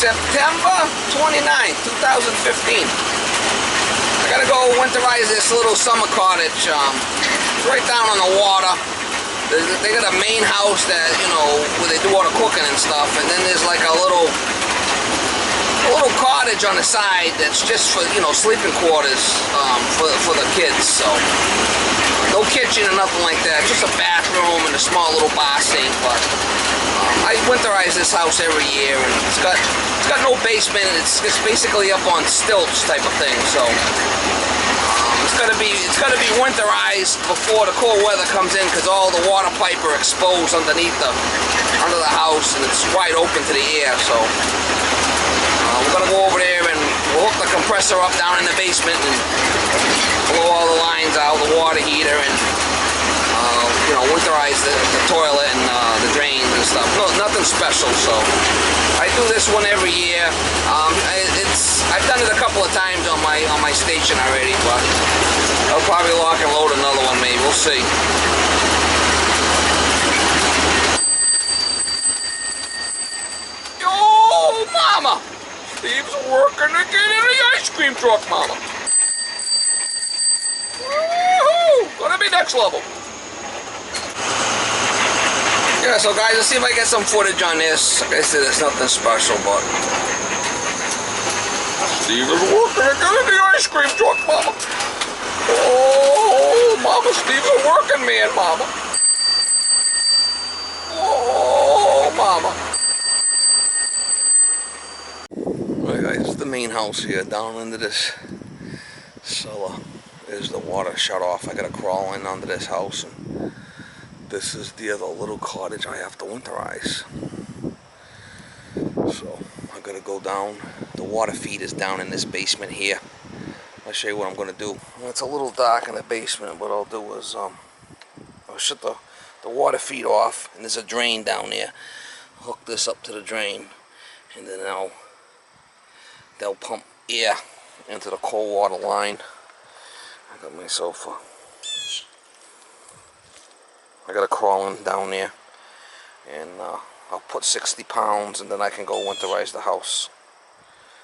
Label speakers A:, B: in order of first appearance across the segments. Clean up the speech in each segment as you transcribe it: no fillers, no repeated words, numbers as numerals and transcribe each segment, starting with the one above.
A: September 29th, 2015. I gotta go winterize this little summer cottage. It's right down on the water. They got a main house that, you know, where they do all the cooking and stuff, and then there's like a little cottage on the side that's just for, you know, sleeping quarters for the kids. So no kitchen or nothing like that, just a bathroom and a small little bar sink. But I winterize this house every year, and it's got no basement. It's basically up on stilts type of thing. So it's gotta be winterized before the cold weather comes in, because all the water pipe are exposed under the house, and it's wide open to the air. So we're gonna go over there and we'll hook the compressor up down in the basement and blow all the lines out, the water heater, and you know, winterize the toilet and the drains and stuff. No, nothing special. So I do this one every year. I've done it a couple of times on my station already, but I'll probably lock and load another one. Maybe we'll see. Yo, Mama! Steve's working again in the ice cream truck, Mama. Woohoo! Gonna be next level. Yeah, so guys, let's see if I get some footage on this. Like I said, it's nothing special, but Steve is working again in the ice cream truck, Mama. Oh, Mama, Steve's a working man, Mama. Oh, Mama. Alright guys, this is the main house here. Down into this cellar is the water shut off. I gotta crawl in under this house, and this is the other little cottage I have to winterize. So I gotta go down. The water feed is down in this basement here. I'll show you what I'm gonna do. Well, it's a little dark in the basement. What I'll do is I'll shut the water feed off, and there's a drain down there. Hook this up to the drain, and then they'll pump air into the cold water line. I got myself I gotta crawl in down there, and I'll put 60 pounds, and then I can go winterize the house,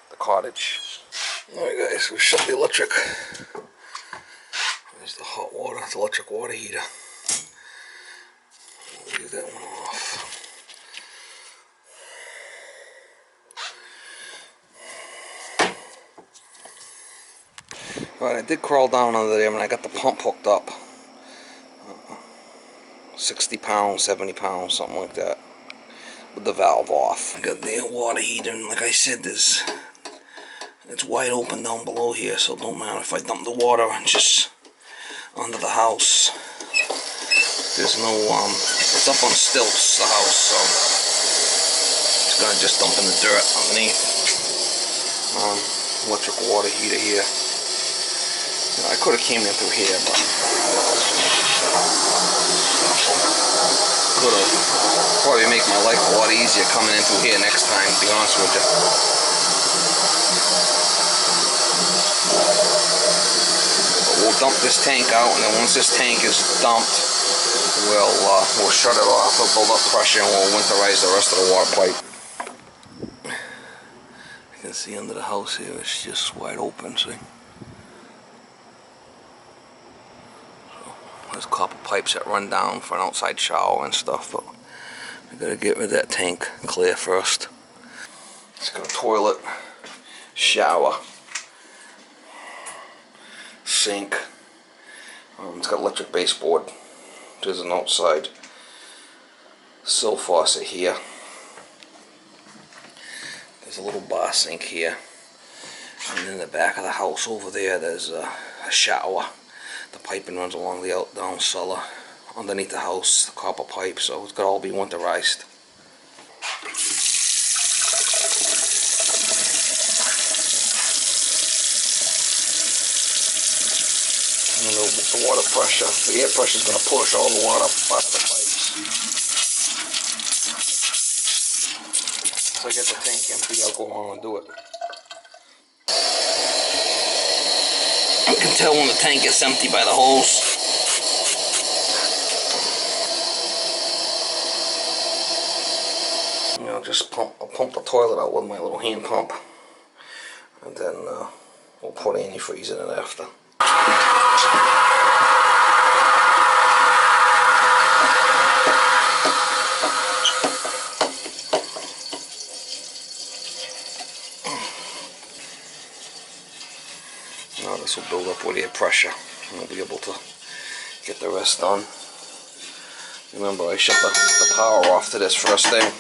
A: the cottage. Alright guys, we'll shut the electric. There's the hot water, the electric water heater. We'll leave that one off. Alright, I did crawl down under there, and I got the pump hooked up. 60 pounds, 70 pounds, something like that, with the valve off. I got the water heater, and like I said, it's wide open down below here, so it don't matter if I dump the water just under the house. There's no, it's up on stilts, the house, so it's gonna just dump in the dirt underneath. Electric water heater here. I could have came in through here, but could have probably make my life a lot easier coming in through here next time, to be honest with you. But we'll dump this tank out, and then once this tank is dumped, we'll shut it off, we'll build up pressure, and we'll winterize the rest of the water pipe. You can see under the house here, it's just wide open, see? There's copper pipes that run down for an outside shower and stuff, but I gotta get rid of that tank clear first. It's got a toilet, shower, sink. It's got electric baseboard. There's an outside sill faucet here. There's a little bar sink here, and in the back of the house over there, there's a shower. The piping runs along the down cellar underneath the house, the copper pipe, so it's got to all be winterized. And the water pressure, the air pressure is going to push all the water out of the pipes. So I get the tank empty, I'll go on and do it. You can tell when the tank is empty by the hose. You know, just just I'll pump the toilet out with my little hand pump, and then we'll put antifreeze in it after. Now this will build up with air pressure, and we'll be able to get the rest done. Remember, I shut the power off to this first thing.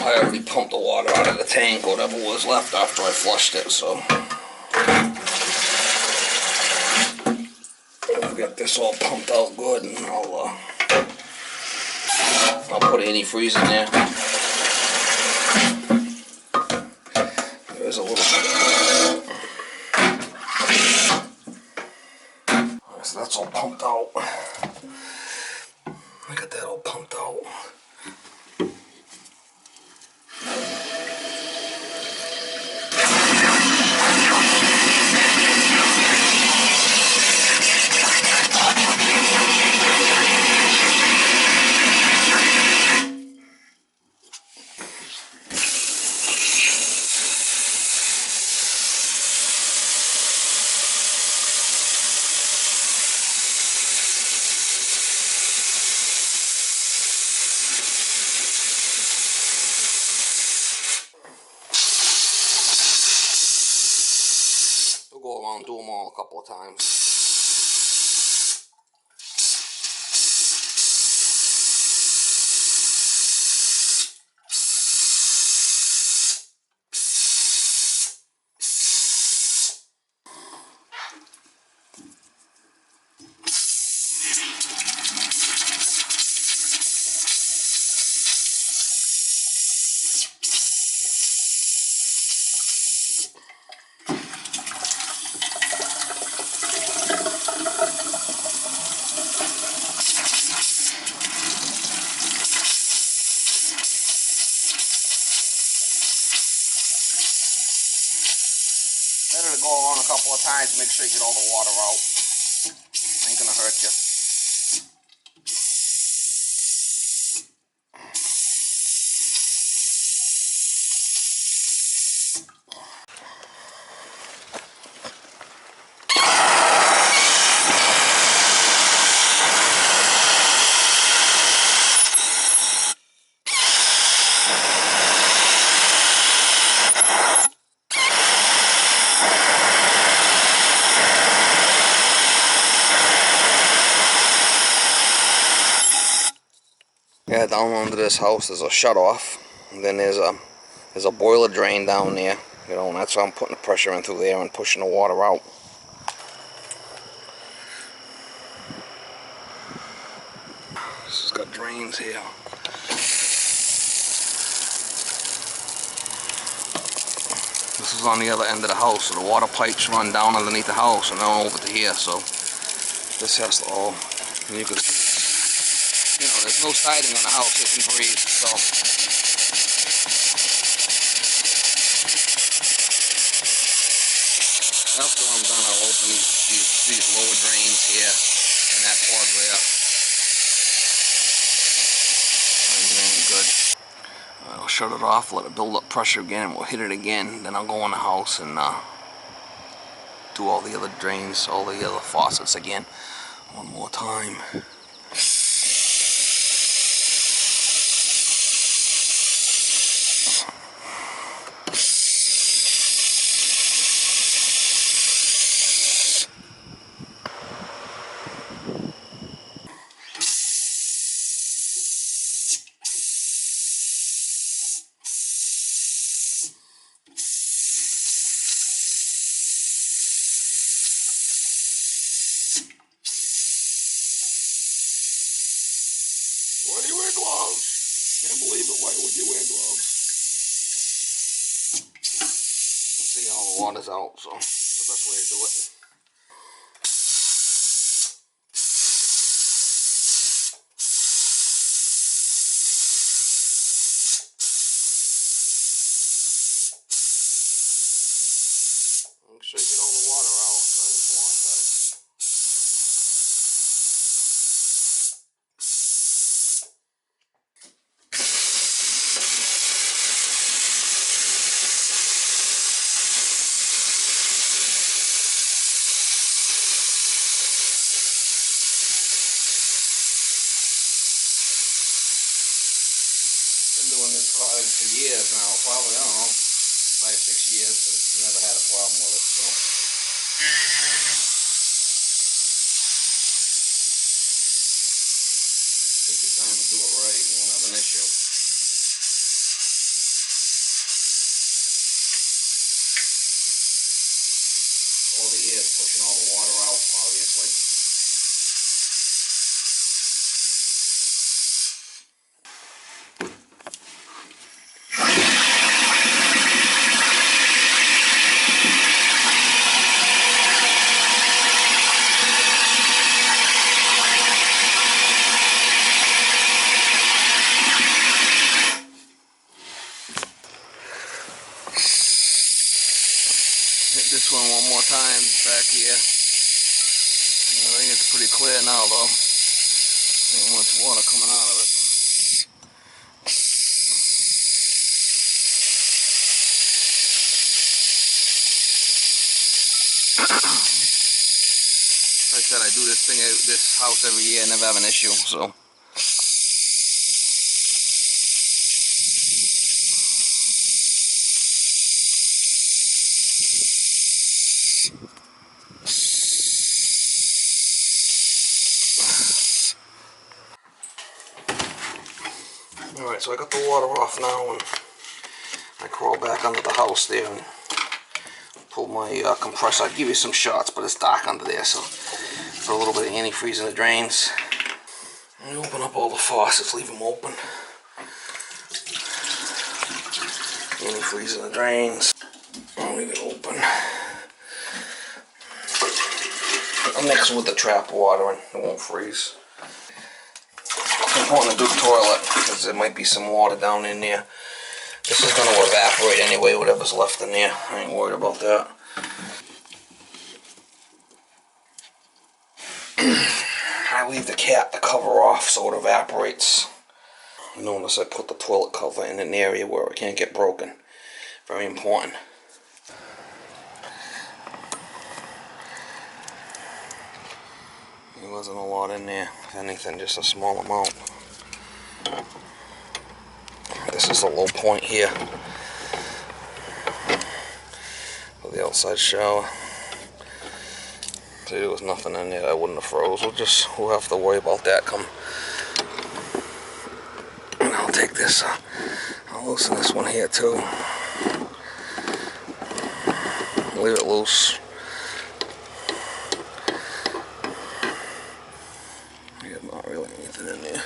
A: I already pumped the water out of the tank, whatever was left after I flushed it, so I've got this all pumped out good, and I'll put antifreeze in there. There's a little bit. Alright, so that's all pumped out. I got that all pumped out. Go around, do them all a couple of times. Better to go around a couple of times to make sure you get all the water out. Ain't gonna hurt you. Yeah, down under this house there's a shut off, and then there's a boiler drain down there, you know, and that's why I'm putting the pressure in through there and pushing the water out. This has got drains here. This is on the other end of the house, so the water pipes run down underneath the house and down over to here, so this has to all, and you can see, you know, there's no siding on the house, it can breathe, so. After I'm done, I'll open these lower drains here and that plug there. Good. I'll shut it off, let it build up pressure again, and we'll hit it again. Then I'll go in the house and do all the other drains, all the other faucets again one more time. Why do you wear gloves? Can't believe it. Why would you wear gloves? Let's see how the water's out, so that's the best way to do it. this cottage for years now, probably, I don't know, 5, 6 years, and never had a problem with it, so. Take your time and do it right, you won't have an issue. All the air is pushing all the water out, obviously. Hit this one more time back here. I think it's pretty clear now though. Ain't much water coming out of it. Like I said, I do this house every year, never have an issue, so. Alright, so I got the water off now, and I crawl back under the house there and pull my compressor. I'd give you some shots, but it's dark under there, so put a little bit of antifreeze in the drains. And open up all the faucets, leave them open. Antifreeze in the drains. I'll leave it open. I'll mix it with the trap water and it won't freeze. It's important to do the toilet because there might be some water down in there. This is going to evaporate anyway, whatever's left in there. I ain't worried about that. I leave the cover off so it evaporates. Notice I put the toilet cover in an area where it can't get broken. Very important. There wasn't a lot in there. If anything, just a small amount. This is the low point here for the outside shower. See, there was nothing in there that wouldn't have froze. We'll have to worry about that come. And I'll take this. I'll loosen this one here too. Leave it loose. Yeah, not really anything in there.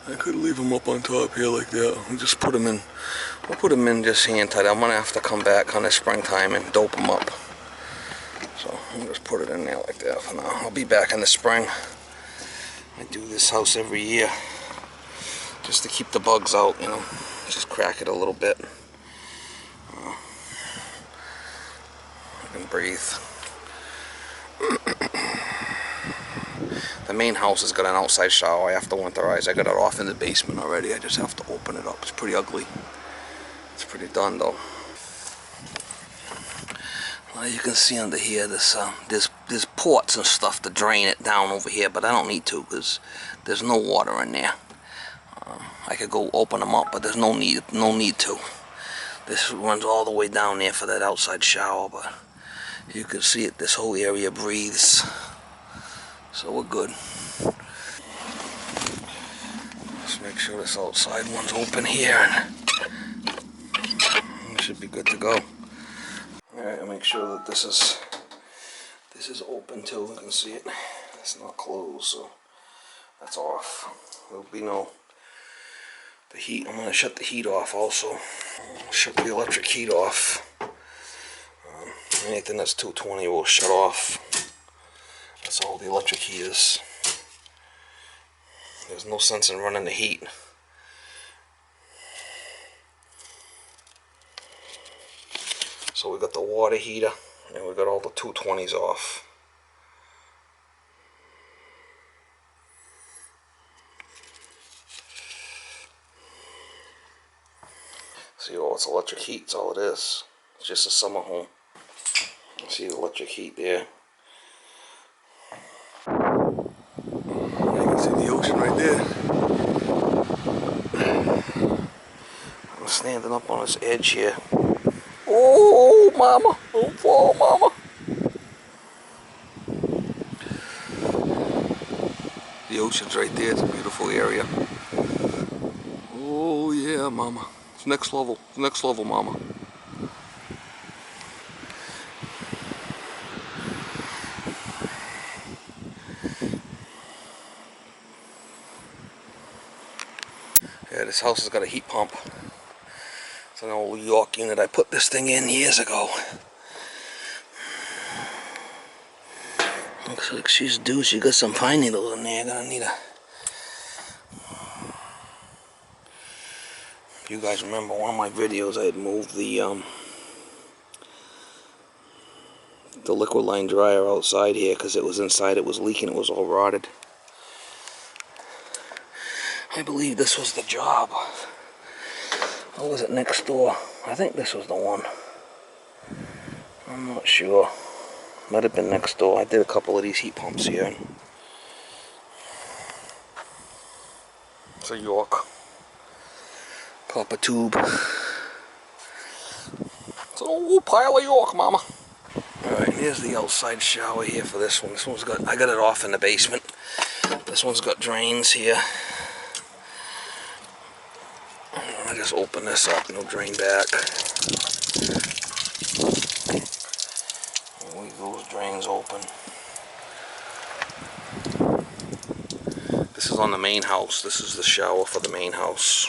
A: I could leave them up on top here like that and just put them in. We'll put them in just hand tight. I'm gonna have to come back kind of springtime and dope them up. So I'll just put it in there like that for now. I'll be back in the spring. I do this house every year just to keep the bugs out, you know. Just crack it a little bit. I can breathe. The main house has got an outside shower. I have to winterize. I got it off in the basement already. I just have to open it up. It's pretty ugly. It's pretty done though. Well, you can see under here, there's ports and stuff to drain it down over here, but I don't need to because there's no water in there. I could go open them up, but there's no need to. This runs all the way down there for that outside shower, but you can see it. This whole area breathes. So we're good. Just make sure this outside one's open here, and it should be good to go. Alright, I'll make sure that this is open too. You can see it. It's not closed, so that's off. There'll be no the heat. I'm gonna shut the heat off also. Shut the electric heat off. Anything that's 220 will shut off. That's all the electric heat is. There's no sense in running the heat. So we got the water heater and we got all the 220s off. See, all it's electric heat, that's all it is. It's just a summer home. See the electric heat there. You can see the ocean right there. standing up on this edge here. Oh, mama. Don't fall, mama. The ocean's right there. It's a beautiful area. Oh, yeah, mama. It's next level. It's next level, mama. Yeah, this house has got a heat pump. It's an old York unit. I put this thing in years ago. Looks like she's due. She got some pine needles in there. Gonna need a... If you guys remember one of my videos, I had moved the liquid line dryer outside here because it was inside. It was leaking. It was all rotted. I believe this was the job. Or was it next door? I think this was the one. I'm not sure. Might have been next door. I did a couple of these heat pumps here. It's a York. Copper tube. It's an old pile of York, mama. Alright, here's the outside shower here for this one. This one's got, I got it off in the basement. This one's got drains here. I just open this up and it'll drain back. We'll leave those drains open. This is on the main house. This is the shower for the main house.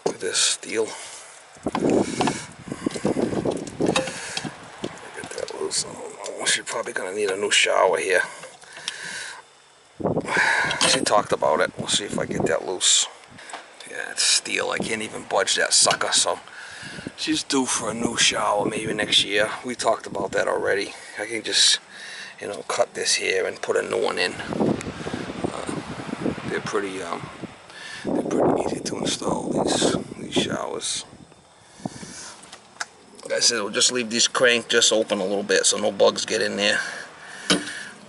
A: Look at this steel. Get that loose. Oh, she's probably gonna need a new shower here. She talked about it. We'll see if I get that loose. Yeah, it's steel. I can't even budge that sucker, so she's due for a new shower maybe next year. We talked about that already. I can just, you know, cut this here and put a new one in. They're pretty easy to install, these showers. Like I said, we'll just leave these crank just open a little bit so no bugs get in there.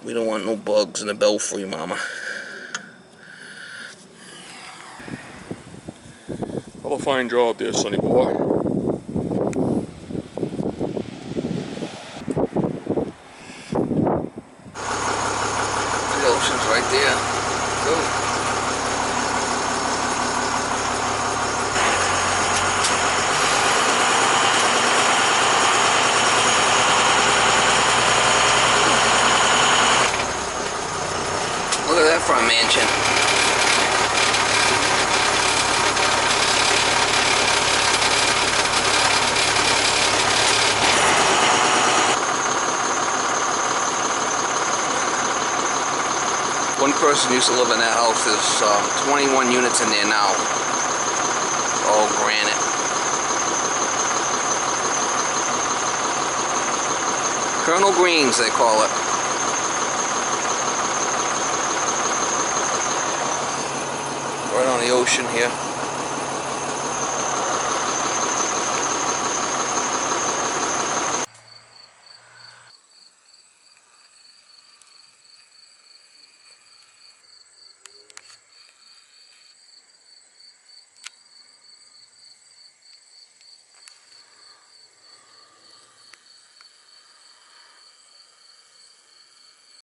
A: We don't want no bugs in the belfry, mama. What a fine job there, sonny boy. The ocean's right there. Cool. Look at that for a mansion. One person used to live in that house. There's 21 units in there now. All granite. Colonel Greens, they call it. Right on the ocean here.